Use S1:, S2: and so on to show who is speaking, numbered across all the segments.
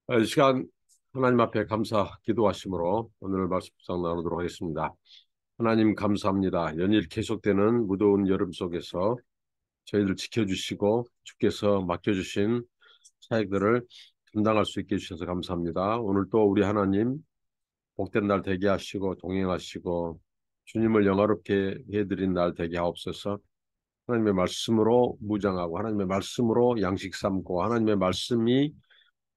S1: 이 시간 하나님 앞에 감사 기도하심으로 오늘 말씀 묵상 나누도록 하겠습니다. 하나님 감사합니다. 연일 계속되는 무더운 여름 속에서 저희들 지켜주시고 주께서 맡겨주신 사역들을 감당할 수 있게 해주셔서 감사합니다. 오늘 또 우리 하나님 복된 날 되게 하시고 동행하시고 주님을 영화롭게 해드린 날 되게 하옵소서. 하나님의 말씀으로 무장하고 하나님의 말씀으로 양식 삼고 하나님의 말씀이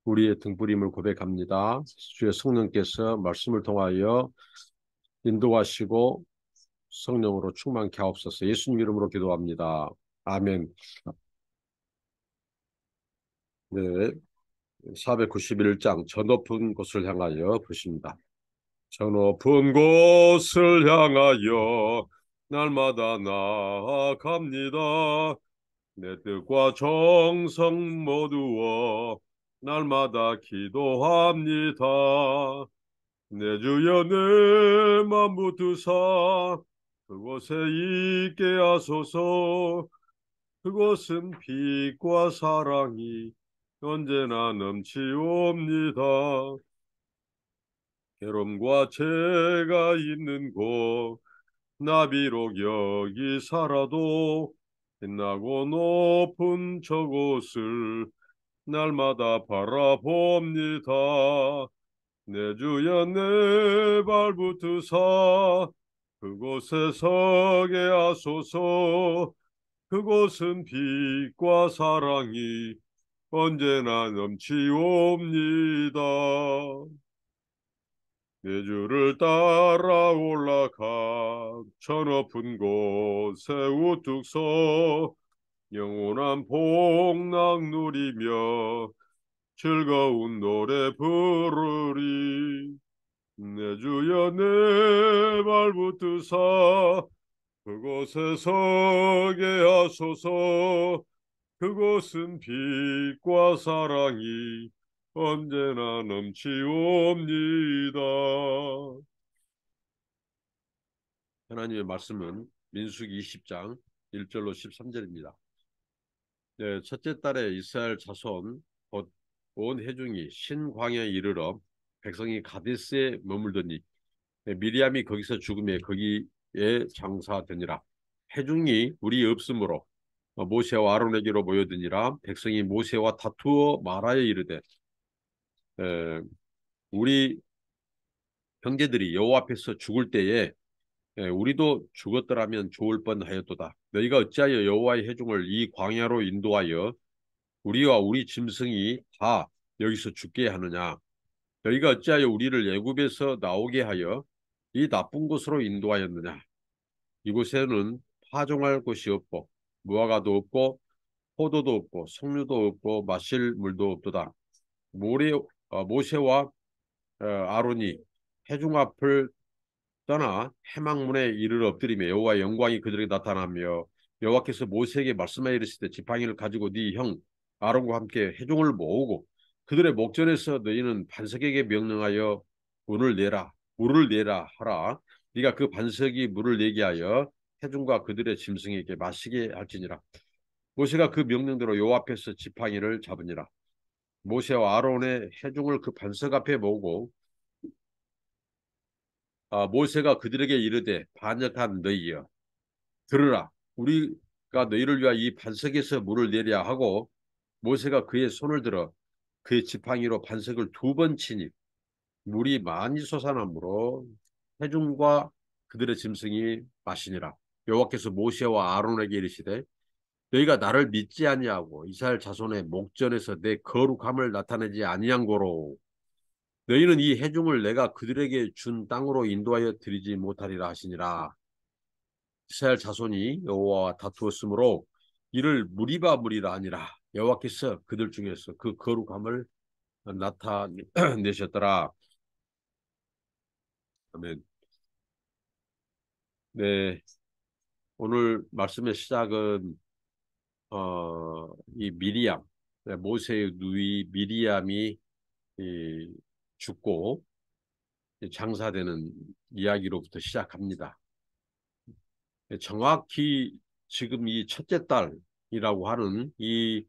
S1: 우리의 등불임을 고백합니다. 주의 성령께서 말씀을 통하여 인도하시고 성령으로 충만케 하옵소서. 예수님 이름으로 기도합니다. 아멘. 네, 491장 저 높은 곳을 향하여 부르십니다. 저 높은 곳을 향하여 날마다 나아갑니다. 내 뜻과 정성 모두어 날마다 기도합니다. 내 주여 내 맘 붙드사 그곳에 있게 하소서. 그곳은 빛과 사랑이 언제나 넘치옵니다. 괴로움과 죄가 있는 곳 나 비록 여기 살아도 빛나고 높은 저곳을 날마다 바라봅니다. 내 주여 내 발붙으사 그곳에 서게 하소서. 그곳은 빛과 사랑이 언제나 넘치옵니다. 내 주를 따라 올라가 저 높은 곳에 우뚝 서 영원한 복락 누리며 즐거운 노래 부르리. 내 주여 내 발붙드사 그곳에 서게 하소서. 그곳은 빛과 사랑이 언제나 넘치옵니다. 하나님의 말씀은 민수기 20장 1절로 13절입니다. 네, 첫째 달에 이스라엘 자손 곧 온 회중이 신광야에 이르러 백성이 가데스에 머물더니 미리암이 거기서 죽음에 거기에 장사되니라. 회중이 우리 없으므로 모세와 아론에게로 모여드니라. 백성이 모세와 다투어 말하여 이르되 우리 형제들이 여호와 앞에서 죽을 때에 우리도 죽었더라면 좋을 뻔하였도다. 너희가 어찌하여 여호와의 회중을 이 광야로 인도하여 우리와 우리 짐승이 다 여기서 죽게 하느냐. 너희가 어찌하여 우리를 애굽에서 나오게 하여 이 나쁜 곳으로 인도하였느냐. 이곳에는 파종할 곳이 없고 무화과도 없고 포도도 없고 석류도 없고 마실 물도 없도다. 모세와 아론이 회중 앞을 떠나 해망문에 이르러 엎드리며 여호와의 영광이 그들에게 나타나며 여호와께서 모세에게 말씀하여 이르시되 지팡이를 가지고 네 형 아론과 함께 회중을 모으고 그들의 목전에서 너희는 반석에게 명령하여 물을 내라 하라. 네가 그 반석이 물을 내게 하여 회중과 그들의 짐승에게 마시게 할지니라. 모세가 그 명령대로 여호와 앞에서 지팡이를 잡으니라. 모세와 아론의 회중을 그 반석 앞에 모으고 모세가 그들에게 이르되 반역한 너희여 들으라. 우리가 너희를 위하여 이 반석에서 물을 내려 하고 모세가 그의 손을 들어 그의 지팡이로 반석을 두 번 치니 물이 많이 솟아나므로 회중과 그들의 짐승이 마시니라. 여호와께서 모세와 아론에게 이르시되 너희가 나를 믿지 아니하고 이스라엘 자손의 목전에서 내 거룩함을 나타내지 아니한 고로 너희는 이 회중을 내가 그들에게 준 땅으로 인도하여 드리지 못하리라 하시니라. 이스라엘 자손이 여호와와 다투었으므로 이를 무리바 하니라. 여호와께서 그들 중에서 그 거룩함을 나타내셨더라. 아멘. 네, 오늘 말씀의 시작은 이 미리암, 모세의 누이 미리암이 죽고 장사되는 이야기로부터 시작합니다. 정확히 지금 이 첫째 딸이라고 하는 이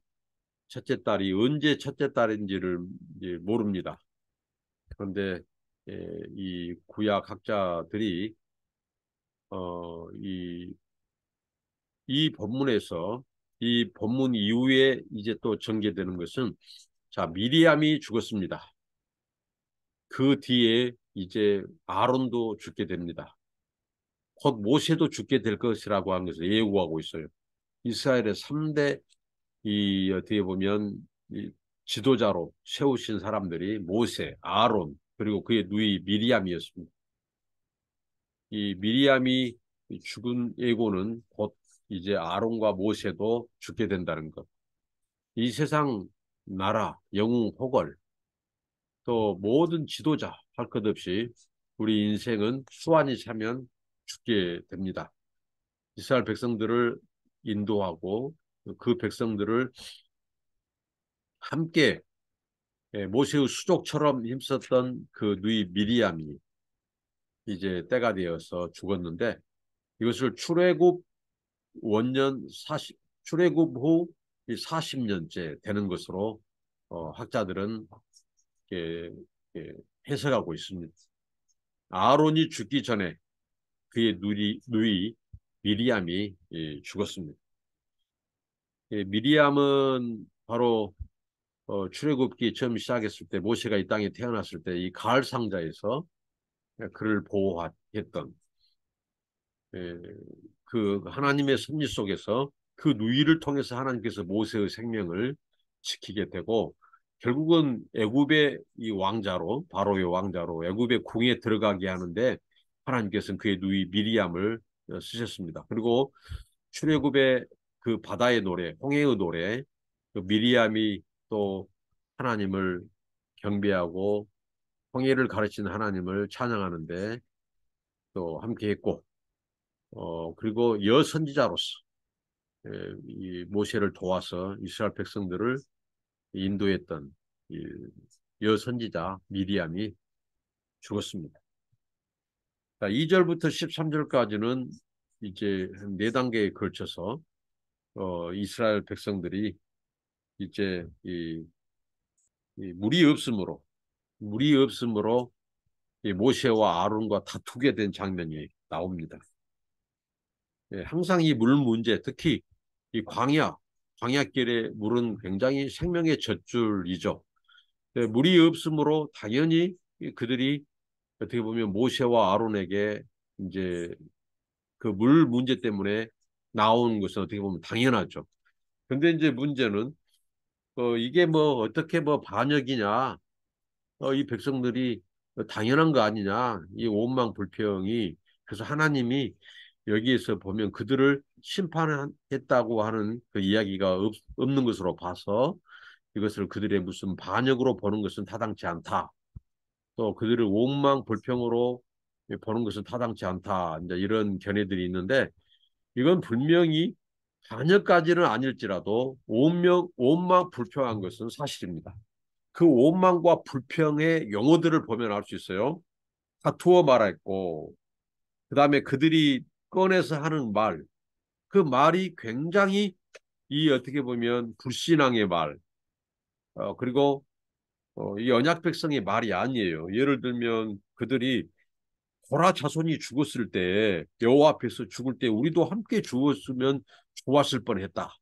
S1: 첫째 딸이 언제 첫째 딸인지를 이제 모릅니다. 그런데 이 구약 학자들이 이 본문에서 이 본문 이후에 이제 또 전개되는 것은 자, 미리암이 죽었습니다. 그 뒤에 이제 아론도 죽게 됩니다. 곧 모세도 죽게 될 것이라고 하는 것을 예고하고 있어요. 이스라엘의 3대 이 어떻게 보면 이 지도자로 세우신 사람들이 모세, 아론, 그리고 그의 누이 미리암이었습니다. 이 미리암이 죽은 예고는 곧 이제 아론과 모세도 죽게 된다는 것. 이 세상 나라, 영웅, 호걸, 또 모든 지도자 할 것 없이 우리 인생은 수완이 차면 죽게 됩니다. 이스라엘 백성들을 인도하고 그 백성들을 함께 모세의 수족처럼 힘썼던 그 누이 미리암이 이제 때가 되어서 죽었는데 이것을 출애굽 원년 40, 출애굽 후 40년째 되는 것으로 학자들은 예, 예, 해석하고 있습니다. 아론이 죽기 전에 그의 누이 미리암이 죽었습니다. 미리암은 바로 출애굽기 처음 시작했을 때 모세가 이 땅에 태어났을 때 이 가을 상자에서 그를 보호했던 그 하나님의 섭리 속에서 그 누이를 통해서 하나님께서 모세의 생명을 지키게 되고 결국은 애굽의 이 왕자로 바로의 왕자로 애굽의 궁에 들어가게 하는데 하나님께서는 그의 누이 미리암을 쓰셨습니다. 그리고 출애굽의 그 바다의 노래, 홍해의 노래, 그 미리암이 또 하나님을 경배하고 홍해를 가르치는 하나님을 찬양하는데 또 함께했고 그리고 여선지자로서 이 모세를 도와서 이스라엘 백성들을 인도했던 이 여선지자 미리암이 죽었습니다. 2절부터 13절까지는 이제 한 4단계에 걸쳐서 이스라엘 백성들이 이제 이 물이 없음으로 이 모세와 아론과 다투게 된 장면이 나옵니다. 항상 이 물 문제, 특히 이 광야길의 물은 굉장히 생명의 젖줄이죠. 물이 없으므로 당연히 그들이 어떻게 보면 모세와 아론에게 이제 그 물 문제 때문에 나오는 것은 어떻게 보면 당연하죠. 근데 이제 문제는 이게 뭐 어떻게 뭐 반역이냐, 이 백성들이 당연한 거 아니냐, 이 오만불평이. 그래서 하나님이 여기에서 보면 그들을 심판했다고 하는 그 이야기가 없는 것으로 봐서 이것을 그들의 무슨 반역으로 보는 것은 타당치 않다. 또 그들을 오만불평으로 보는 것은 타당치 않다. 이제 이런 견해들이 있는데 이건 분명히 반역까지는 아닐지라도 오만불평한 것은 사실입니다. 그 오만과 불평의 용어들을 보면 알 수 있어요. 다투어 말했고, 그 다음에 그들이 꺼내서 하는 말, 그 말이 굉장히 이 어떻게 보면 불신앙의 말, 그리고 이 언약 백성의 말이 아니에요. 예를 들면 그들이 고라 자손이 죽었을 때 여호와 앞에서 죽을 때 우리도 함께 죽었으면 좋았을 뻔했다.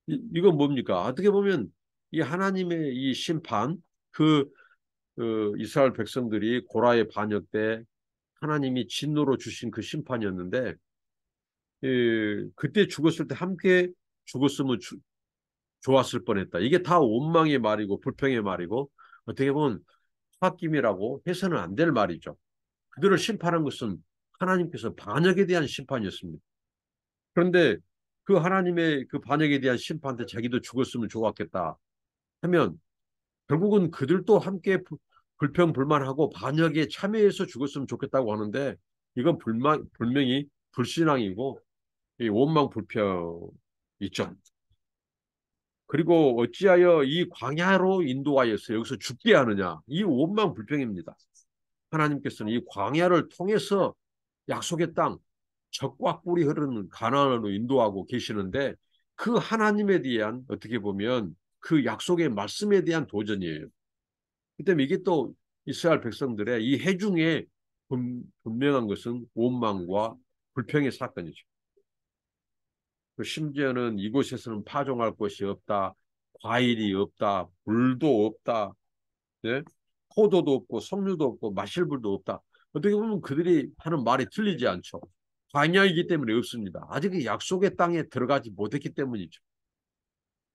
S1: 이건 뭡니까? 어떻게 보면 이 하나님의 이 심판, 그 이스라엘 백성들이 고라의 반역 때 하나님이 진노로 주신 그 심판이었는데 그때 죽었을 때 함께 죽었으면 좋았을 뻔했다. 이게 다 원망의 말이고 불평의 말이고 어떻게 보면 홧김이라고 해서는 안 될 말이죠. 그들을 심판한 것은 하나님께서 반역에 대한 심판이었습니다. 그런데 그 하나님의 그 반역에 대한 심판 때 자기도 죽었으면 좋았겠다 하면 결국은 그들도 함께 불평불만하고 반역에 참여해서 죽었으면 좋겠다고 하는데 이건 분명히 불신앙이고 이 원망불평이죠. 그리고 어찌하여 이 광야로 인도하여서 여기서 죽게 하느냐. 이 원망불평입니다. 하나님께서는 이 광야를 통해서 약속의 땅, 젖과 꿀이 흐르는 가나안으로 인도하고 계시는데 그 하나님에 대한 어떻게 보면 그 약속의 말씀에 대한 도전이에요. 그다음에 이게 또 이스라엘 백성들의 이 해중에 분명한 것은 원망과 불평의 사건이죠. 심지어는 이곳에서는 파종할 곳이 없다, 과일이 없다, 물도 없다, 네? 포도도 없고 석류도 없고 마실 물도 없다. 어떻게 보면 그들이 하는 말이 틀리지 않죠. 광야이기 때문에 없습니다. 아직 약속의 땅에 들어가지 못했기 때문이죠.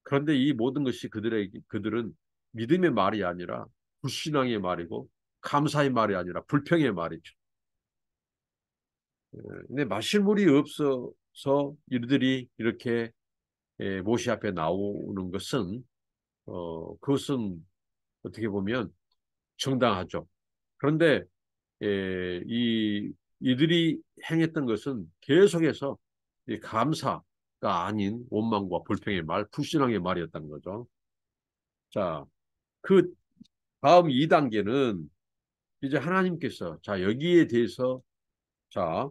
S1: 그런데 이 모든 것이 그들은 믿음의 말이 아니라 불신앙의 말이고 감사의 말이 아니라 불평의 말이죠. 근데 마실 물이 없어서 이들이 이렇게 모세 앞에 나오는 것은 그것은 어떻게 보면 정당하죠. 그런데 이들이 행했던 것은 계속해서 이 감사가 아닌 원망과 불평의 말, 불신앙의 말이었던 거죠. 자, 그 다음 2단계는 이제 하나님께서 자 여기에 대해서 자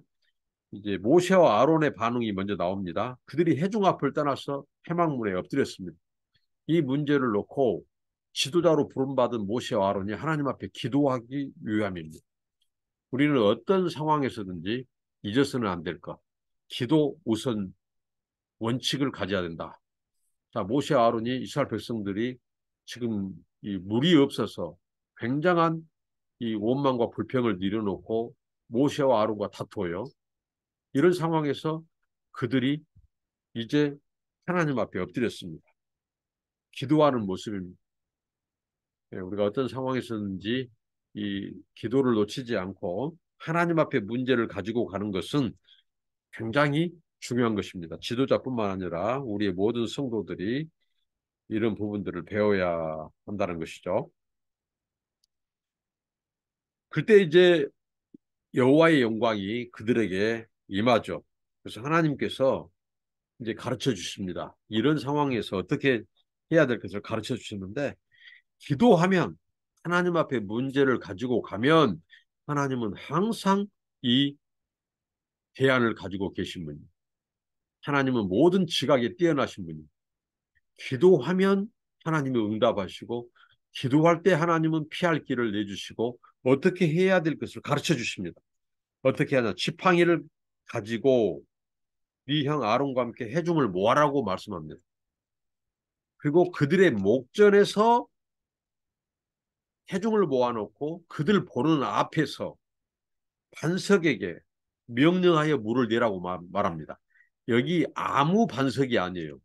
S1: 이제 모세와 아론의 반응이 먼저 나옵니다. 그들이 해중 앞을 떠나서 회막문에 엎드렸습니다. 이 문제를 놓고 지도자로 부름받은 모세와 아론이 하나님 앞에 기도하기 위함입니다. 우리는 어떤 상황에서든지 잊어서는 안 될 것. 기도 우선 원칙을 가져야 된다. 자, 모세와 아론이 이스라엘 백성들이 지금 이 물이 없어서 굉장한 이 원망과 불평을 내려놓고 모세와 아론과 다투어요. 이런 상황에서 그들이 이제 하나님 앞에 엎드렸습니다. 기도하는 모습입니다. 우리가 어떤 상황에서든지 이 기도를 놓치지 않고 하나님 앞에 문제를 가지고 가는 것은 굉장히 중요한 것입니다. 지도자뿐만 아니라 우리의 모든 성도들이 이런 부분들을 배워야 한다는 것이죠. 그때 이제 여호와의 영광이 그들에게 임하죠. 그래서 하나님께서 이제 가르쳐 주십니다. 이런 상황에서 어떻게 해야 될 것을 가르쳐 주시는데 기도하면 하나님 앞에 문제를 가지고 가면 하나님은 항상 이 대안을 가지고 계신 분이에요. 하나님은 모든 지각에 뛰어나신 분이에요. 기도하면 하나님이 응답하시고 기도할 때 하나님은 피할 길을 내주시고 어떻게 해야 될 것을 가르쳐 주십니다. 어떻게 하냐. 지팡이를 가지고 네 형 아론과 함께 회중을 모아라고 말씀합니다. 그리고 그들의 목전에서 회중을 모아놓고 그들 보는 앞에서 반석에게 명령하여 물을 내라고 말합니다. 여기 아무 반석이 아니에요.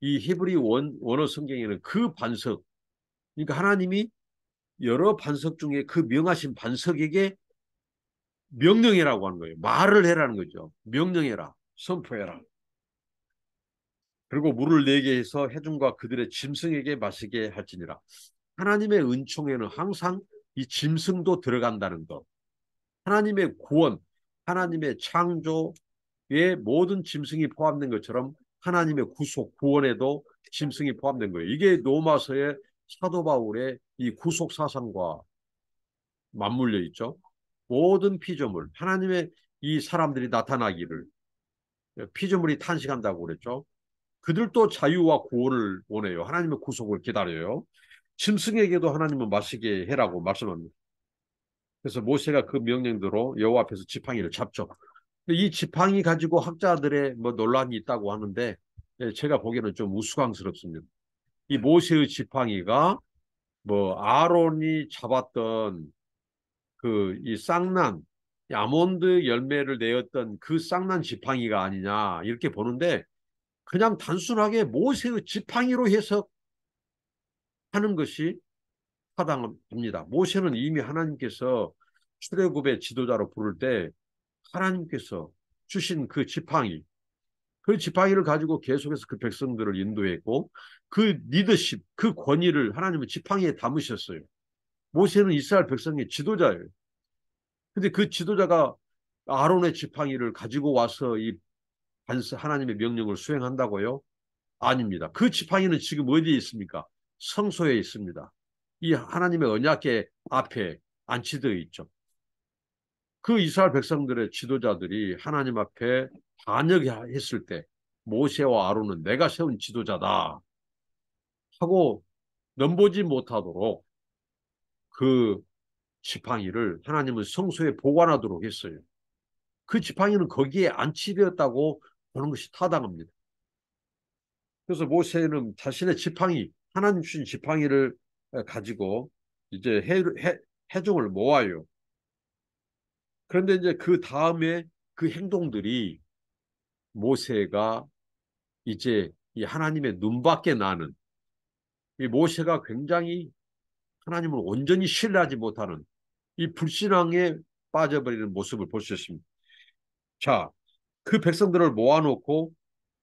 S1: 이 히브리 원어 성경에는 그 반석, 그러니까 하나님이 여러 반석 중에 그 명하신 반석에게 명령해라고 하는 거예요. 말을 해라는 거죠. 명령해라. 선포해라. 그리고 물을 내게 해서 회중과 그들의 짐승에게 마시게 할지니라. 하나님의 은총에는 항상 이 짐승도 들어간다는 것. 하나님의 구원, 하나님의 창조의 모든 짐승이 포함된 것처럼 하나님의 구속, 구원에도 짐승이 포함된 거예요. 이게 로마서의 사도 바울의 이 구속 사상과 맞물려 있죠. 모든 피조물, 하나님의 이 사람들이 나타나기를 피조물이 탄식한다고 그랬죠. 그들도 자유와 구원을 원해요. 하나님의 구속을 기다려요. 짐승에게도 하나님은 마시게 해라고 말씀합니다. 그래서 모세가 그 명령대로 여호와 앞에서 지팡이를 잡죠. 이 지팡이 가지고 학자들의 뭐 논란이 있다고 하는데 제가 보기에는 좀 우스꽝스럽습니다. 이 모세의 지팡이가 뭐 아론이 잡았던 그 이 쌍난 이 아몬드 열매를 내었던 그 쌍난 지팡이가 아니냐 이렇게 보는데 그냥 단순하게 모세의 지팡이로 해석하는 것이 타당합니다. 모세는 이미 하나님께서 출애굽의 지도자로 부를 때 하나님께서 주신 그 지팡이, 그 지팡이를 가지고 계속해서 그 백성들을 인도했고 그 리더십, 그 권위를 하나님은 지팡이에 담으셨어요. 모세는 이스라엘 백성의 지도자예요. 근데 그 지도자가 아론의 지팡이를 가지고 와서 이 하나님의 명령을 수행한다고요? 아닙니다. 그 지팡이는 지금 어디에 있습니까? 성소에 있습니다. 이 하나님의 언약궤 앞에 안치되어 있죠. 그 이스라엘 백성들의 지도자들이 하나님 앞에 반역했을 때 모세와 아론은 내가 세운 지도자다. 하고 넘보지 못하도록 그 지팡이를 하나님은 성소에 보관하도록 했어요. 그 지팡이는 거기에 안치되었다고 보는 것이 타당합니다. 그래서 모세는 자신의 지팡이, 하나님 주신 지팡이를 가지고 이제 회중을 모아요. 그런데 이제 그 다음에 그 행동들이 모세가 이제 이 하나님의 눈밖에 나는, 이 모세가 굉장히 하나님을 온전히 신뢰하지 못하는 이 불신앙에 빠져버리는 모습을 볼 수 있습니다. 자, 그 백성들을 모아놓고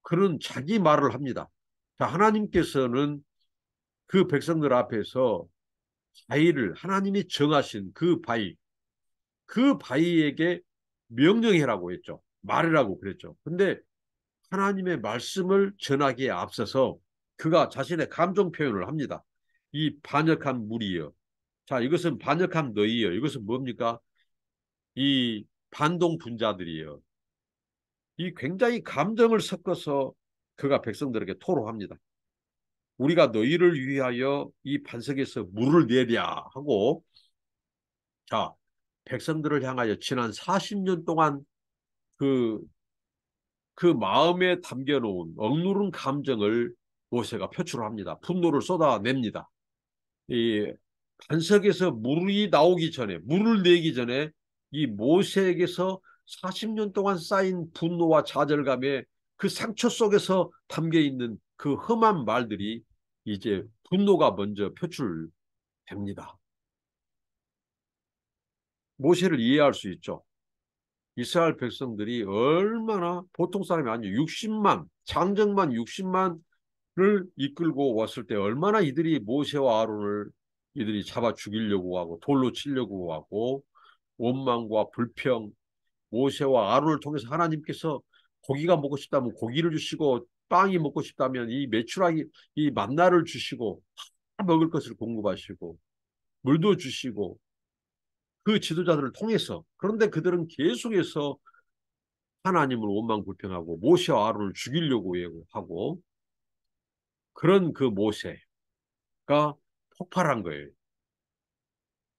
S1: 그는 자기 말을 합니다. 자, 하나님께서는 그 백성들 앞에서 바위를, 하나님이 정하신 그 바위에게 명령해라고 했죠. 말이라고 그랬죠. 근데 하나님의 말씀을 전하기에 앞서서 그가 자신의 감정 표현을 합니다. 이 반역한 무리여. 자, 이것은 반역한 너희여. 이것은 뭡니까? 이 반동 분자들이여. 이 굉장히 감정을 섞어서 그가 백성들에게 토로합니다. 우리가 너희를 위하여 이 반석에서 물을 내랴 하고, 자, 백성들을 향하여 지난 40년 동안 그, 그 마음에 담겨놓은 억누른 감정을 모세가 표출합니다. 분노를 쏟아냅니다. 이 반석에서 물이 나오기 전에, 물을 내기 전에 이 모세에게서 40년 동안 쌓인 분노와 좌절감에 그 상처 속에서 담겨 있는 그 험한 말들이 이제 분노가 먼저 표출됩니다. 모세를 이해할 수 있죠. 이스라엘 백성들이 얼마나 보통 사람이 아니에요. 60만, 장정만 60만을 이끌고 왔을 때 얼마나 이들이 모세와 아론을 이들이 잡아 죽이려고 하고 돌로 치려고 하고 원망과 불평, 모세와 아론을 통해서 하나님께서 고기가 먹고 싶다면 고기를 주시고 빵이 먹고 싶다면 이 메추라기 이 만나를 주시고 먹을 것을 공급하시고 물도 주시고 그 지도자들을 통해서. 그런데 그들은 계속해서 하나님을 원망 불평하고 모세와 아론을 죽이려고 하고 그런 그 모세가 폭발한 거예요.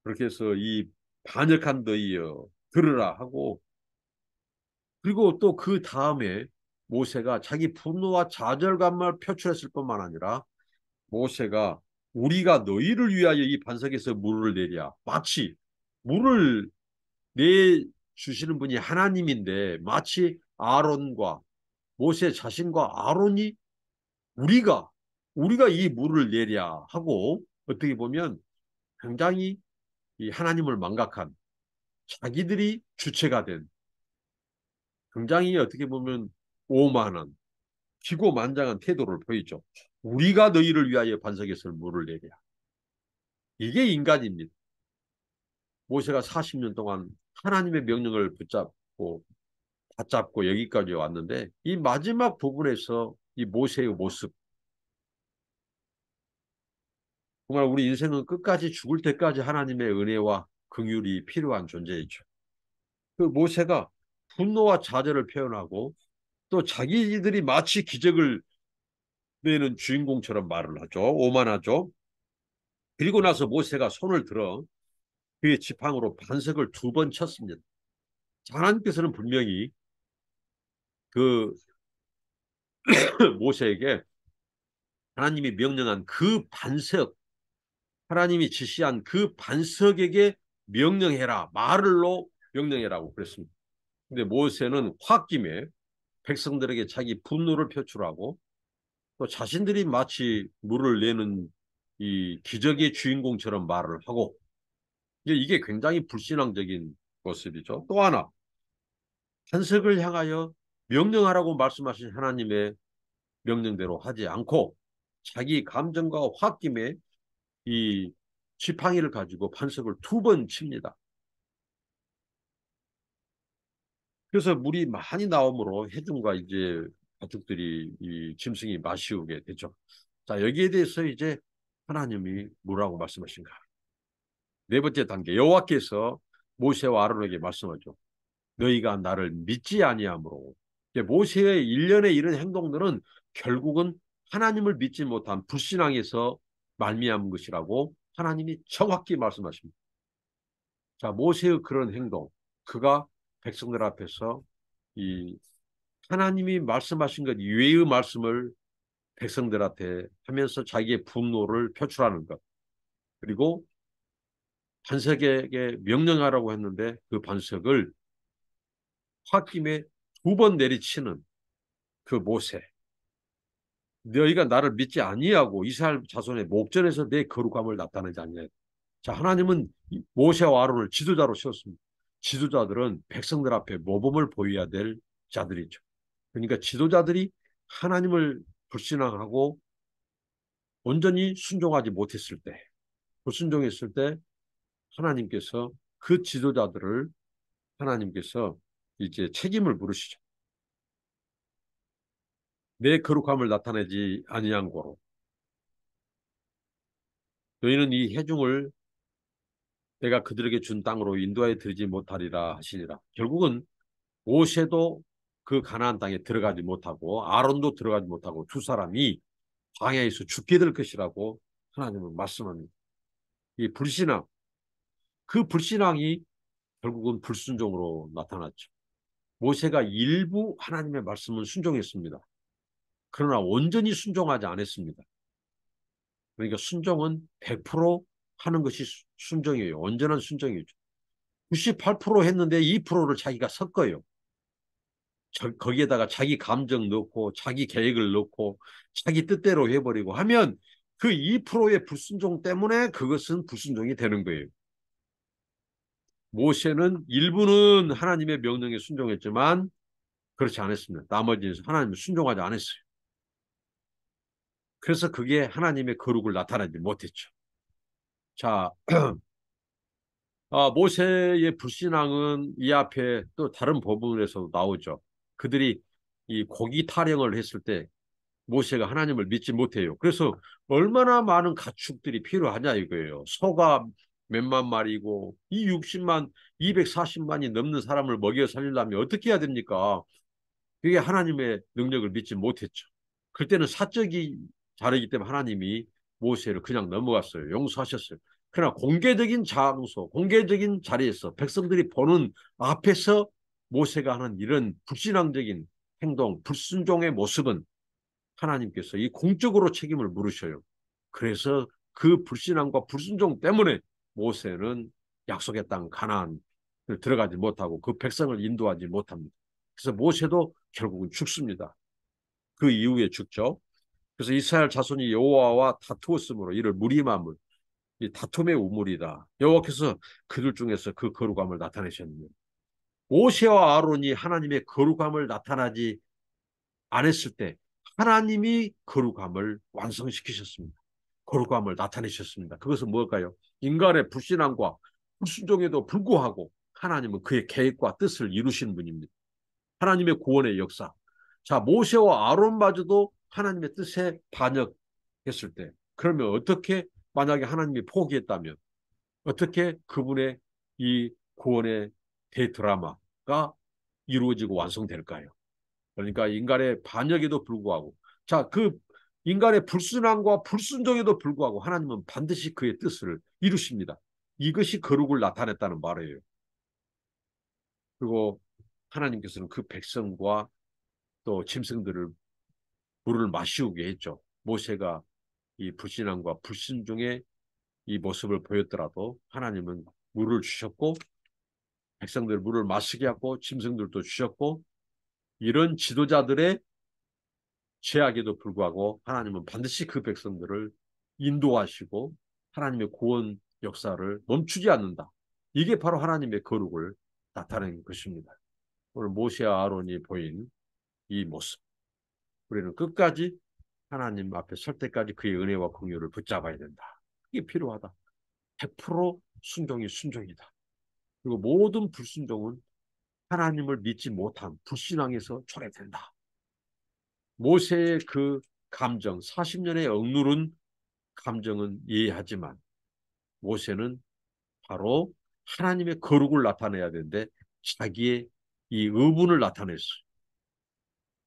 S1: 그렇게 해서 이 반역한 너희여 들으라 하고, 그리고 또 그 다음에 모세가 자기 분노와 좌절감을 표출했을 뿐만 아니라 모세가 우리가 너희를 위하여 이 반석에서 물을 내랴. 마치 물을 내주시는 분이 하나님인데 마치 아론과 모세 자신과 아론이 우리가 이 물을 내랴 하고 어떻게 보면 굉장히 이 하나님을 망각한 자기들이 주체가 된 굉장히 어떻게 보면 오만한 기고만장한 태도를 보이죠. 우리가 너희를 위하여 반석에서 물을 내랴. 이게 인간입니다. 모세가 40년 동안 하나님의 명령을 받잡고 여기까지 왔는데 이 마지막 부분에서 이 모세의 모습, 정말 우리 인생은 끝까지 죽을 때까지 하나님의 은혜와 긍휼이 필요한 존재이죠. 그 모세가 분노와 좌절을 표현하고 또 자기들이 마치 기적을 내는 주인공처럼 말을 하죠. 오만하죠. 그리고 나서 모세가 손을 들어 그의 지팡이로 반석을 2번 쳤습니다. 하나님께서는 분명히 그 모세에게 하나님이 명령한 그 반석, 하나님이 지시한 그 반석에게 명령해라, 말로 명령해라고 그랬습니다. 근데 모세는 홧김에 백성들에게 자기 분노를 표출하고 또 자신들이 마치 물을 내는 이 기적의 주인공처럼 말을 하고 이게 굉장히 불신앙적인 모습이죠. 또 하나, 반석을 향하여 명령하라고 말씀하신 하나님의 명령대로 하지 않고 자기 감정과 홧김에 이 지팡이를 가지고 반석을 2번 칩니다. 그래서 물이 많이 나오므로 해중과 이제 가축들이 이 짐승이 마시우게 되죠. 자, 여기에 대해서 이제 하나님이 뭐라고 말씀하신가? 4번째 단계, 여호와께서 모세와 아론에게 말씀하죠. 너희가 나를 믿지 아니하므로. 모세의 일련의 이런 행동들은 결국은 하나님을 믿지 못한 불신앙에서 말미암은 것이라고 하나님이 정확히 말씀하십니다. 자, 모세의 그런 행동, 그가 백성들 앞에서 이 하나님이 말씀하신 것 이외의 말씀을 백성들한테 하면서 자기의 분노를 표출하는 것. 그리고 반석에게 명령하라고 했는데 그 반석을 홧김에 2번 내리치는 그 모세. 너희가 나를 믿지 아니하고 이스라엘 자손의 목전에서 내 거룩함을 나타내지 않냐. 자, 하나님은 모세와 아론을 지도자로 세웠습니다. 지도자들은 백성들 앞에 모범을 보여야 될 자들이죠. 그러니까 지도자들이 하나님을 불신앙하고 온전히 순종하지 못했을 때, 불순종했을 때 하나님께서 그 지도자들을 하나님께서 이제 책임을 물으시죠. 내 거룩함을 나타내지 아니한 고로 너희는 이 회중을 내가 그들에게 준 땅으로 인도하여 들이지 못하리라 하시니라. 결국은 모세도 그 가나안 땅에 들어가지 못하고 아론도 들어가지 못하고 두 사람이 광야에서 죽게 될 것이라고 하나님은 말씀합니다. 이 불신앙, 그 불신앙이 결국은 불순종으로 나타났죠. 모세가 일부 하나님의 말씀은 순종했습니다. 그러나 온전히 순종하지 않았습니다. 그러니까 순종은 100% 하는 것이 순종이에요. 온전한 순종이죠. 98% 했는데 2%를 자기가 섞어요. 거기에다가 자기 감정 넣고 자기 계획을 넣고 자기 뜻대로 해버리고 하면 그 2%의 불순종 때문에 그것은 불순종이 되는 거예요. 모세는 일부는 하나님의 명령에 순종했지만 그렇지 않았습니다. 나머지는 하나님을 순종하지 않았어요. 그래서 그게 하나님의 거룩을 나타내지 못했죠. 자, 모세의 불신앙은 이 앞에 또 다른 부분에서도 나오죠. 그들이 이 고기 타령을 했을 때 모세가 하나님을 믿지 못해요. 그래서 얼마나 많은 가축들이 필요하냐 이거예요. 소가 몇만 마리고 이 60만, 240만이 넘는 사람을 먹여 살리려면 어떻게 해야 됩니까? 그게 하나님의 능력을 믿지 못했죠. 그때는 사적이 자르기 때문에 하나님이 모세를 그냥 넘어갔어요. 용서하셨어요. 그러나 공개적인 장소, 공개적인 자리에서 백성들이 보는 앞에서 모세가 하는 이런 불신앙적인 행동, 불순종의 모습은 하나님께서 이 공적으로 책임을 물으셔요. 그래서 그 불신앙과 불순종 때문에 모세는 약속의 땅 가나안을 들어가지 못하고 그 백성을 인도하지 못합니다. 그래서 모세도 결국은 죽습니다. 그 이후에 죽죠. 그래서 이스라엘 자손이 여호와와 다투었으므로 이를 무리맘을 이 다툼의 우물이다. 여호와께서 그들 중에서 그 거룩함을 나타내셨는데 모세와 아론이 하나님의 거룩함을 나타나지 않았을 때 하나님이 거룩함을 완성시키셨습니다. 거룩함을 나타내셨습니다. 그것은 무엇일까요? 인간의 불신앙과 불순종에도 불구하고 하나님은 그의 계획과 뜻을 이루신 분입니다. 하나님의 구원의 역사. 자, 모세와 아론마저도 하나님의 뜻에 반역했을 때 그러면 어떻게 만약에 하나님이 포기했다면 어떻게 그분의 이 구원의 대드라마가 이루어지고 완성될까요? 그러니까 인간의 반역에도 불구하고 자, 그 인간의 불순함과 불순종에도 불구하고 하나님은 반드시 그의 뜻을 이루십니다. 이것이 거룩을 나타냈다는 말이에요. 그리고 하나님께서는 그 백성과 또 짐승들을 물을 마시우게 했죠. 모세가 이 불신앙과 불순종의 이 모습을 보였더라도 하나님은 물을 주셨고 백성들 물을 마시게 하고 짐승들도 주셨고 이런 지도자들의 죄악에도 불구하고 하나님은 반드시 그 백성들을 인도하시고 하나님의 구원 역사를 멈추지 않는다. 이게 바로 하나님의 거룩을 나타내는 것입니다. 오늘 모세와 아론이 보인 이 모습. 우리는 끝까지 하나님 앞에 설 때까지 그의 은혜와 긍휼을 붙잡아야 된다. 이게 필요하다. 100% 순종이 순종이다. 그리고 모든 불순종은 하나님을 믿지 못한 불신앙에서 초래된다. 모세의 그 감정, 40년의 억누른 감정은 이해하지만 모세는 바로 하나님의 거룩을 나타내야 되는데 자기의 이 의분을 나타냈어요.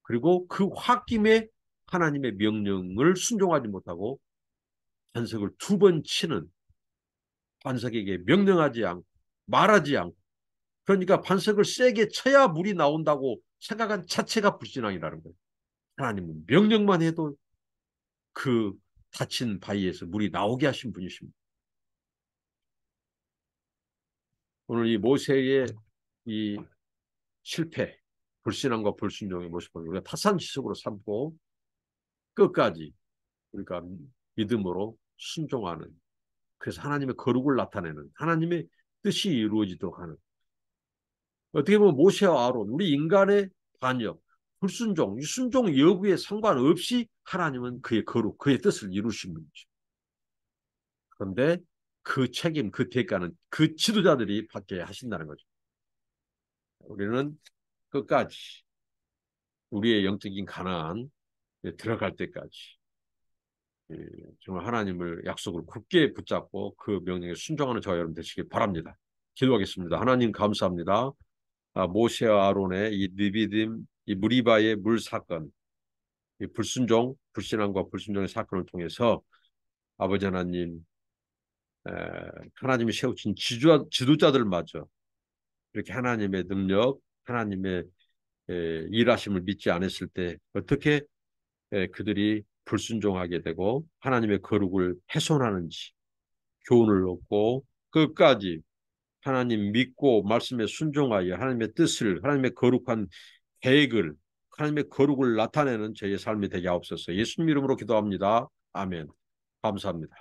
S1: 그리고 그 홧김에 하나님의 명령을 순종하지 못하고 반석을 2번 치는, 반석에게 명령하지 않고 말하지 않고, 그러니까 반석을 세게 쳐야 물이 나온다고 생각한 자체가 불신앙이라는 거예요. 하나님은 명령만 해도 그 닫힌 바위에서 물이 나오게 하신 분이십니다. 오늘 이 모세의 이 실패, 불신앙과 불순종의 모습을 우리가 타산지석으로 삼고 끝까지 우리가 믿음으로 순종하는, 그래서 하나님의 거룩을 나타내는, 하나님의 뜻이 이루어지도록 하는, 어떻게 보면 모세와 아론, 우리 인간의 반역, 불순종, 순종 여부에 상관없이 하나님은 그의 거룩, 그의 뜻을 이루신 분이죠. 그런데 그 책임, 그 대가는 그 지도자들이 받게 하신다는 거죠. 우리는 끝까지 우리의 영적인 가나안 들어갈 때까지 정말 하나님을 약속을 굳게 붙잡고 그 명령에 순종하는 저와 여러분 되시길 바랍니다. 기도하겠습니다. 하나님 감사합니다. 모세와 아론의 이 느비딤, 이 무리바의 물 사건, 이 불순종, 불신앙과 불순종의 사건을 통해서 아버지 하나님, 하나님이 세우신 지도자들마저 이렇게 하나님의 능력, 하나님의 일하심을 믿지 않았을 때 어떻게 그들이 불순종하게 되고 하나님의 거룩을 훼손하는지 교훈을 얻고 끝까지 하나님 믿고 말씀에 순종하여 하나님의 뜻을, 하나님의 거룩한 계획을, 하나님의 거룩을 나타내는 저희의 삶이 되게 하옵소서. 예수님 이름으로 기도합니다. 아멘. 감사합니다.